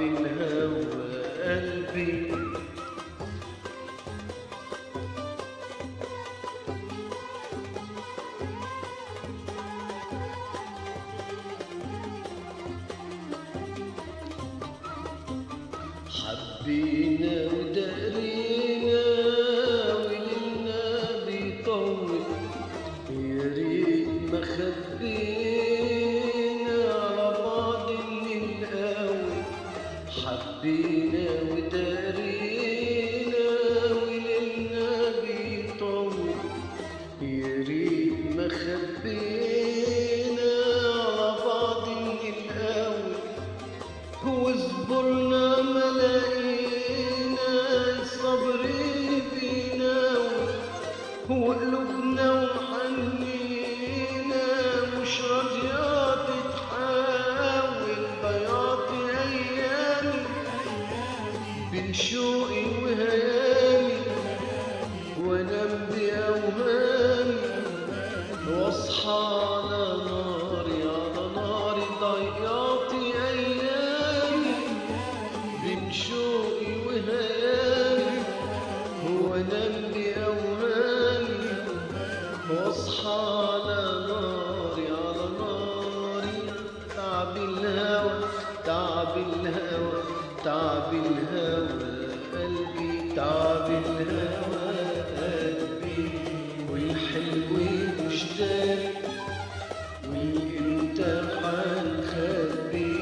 تعب الهوى قلبي. حبينا ودارينا وليلنا بيطول، يا ريت ما خبينا على بعض من الأول. حبينا ودارينا وليلنا بيطول، يا ريت ما خبينا على بعض من الأول. واصبرنا ما لقينا الصبر بيناول، وقلوبنا وحنينا مش راضية تتحول. ضيعت أيامي بين شوقي وهيامي، وأنام بأوهامي وأصحى على ناري على ناري. ضيعت أيامي بين شوقي وهيامي، وأنام بأوهامي واصحى على ناري على ناري. تعب الهوى تعب الهوى تعب الهوى قلبي، تعب الهوى قلبي. والحلو مشتاق وانت حنخبي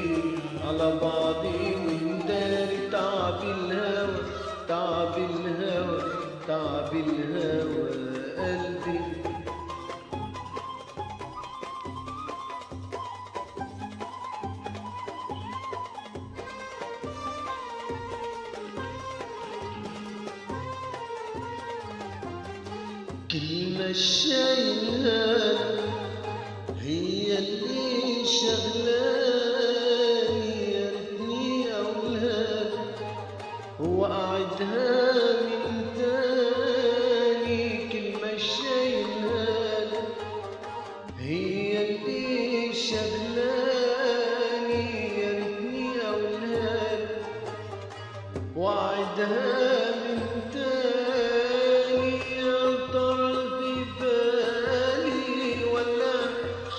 على بعضي ونداري. تعب الهوى تعب الهوى تعب الهوى قلبي. كلمة شايلها هي اللي شغلاني، يا ريتني أقولها وأعدها من تاني. كلمة شايلها هي اللي شغلاني، يا ريتني أقولها وأعدها من تاني. يا ترى في بالي ولا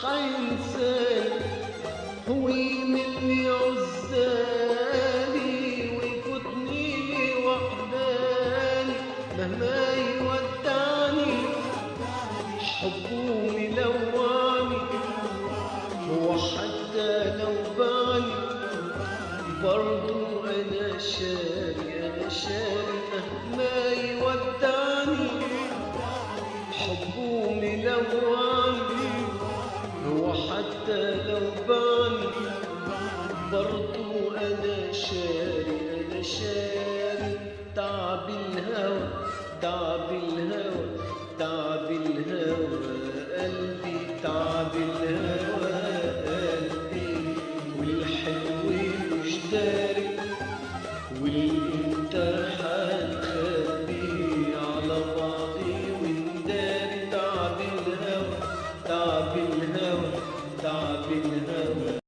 حينساني، هو مني عزالي ويفوتني وحداني. مهما يودعني حبه ملواني، وحتى لو باني برضو أنا شاري أنا شاري. مهما يودعني حبه ملواني، وحتى لو باني برضو أنا شاري أنا شاري. تعب الهوى تعب الهوى تعب الهوى قلبي، تعب الهوى قلبي. والحلو مش داري واللي انت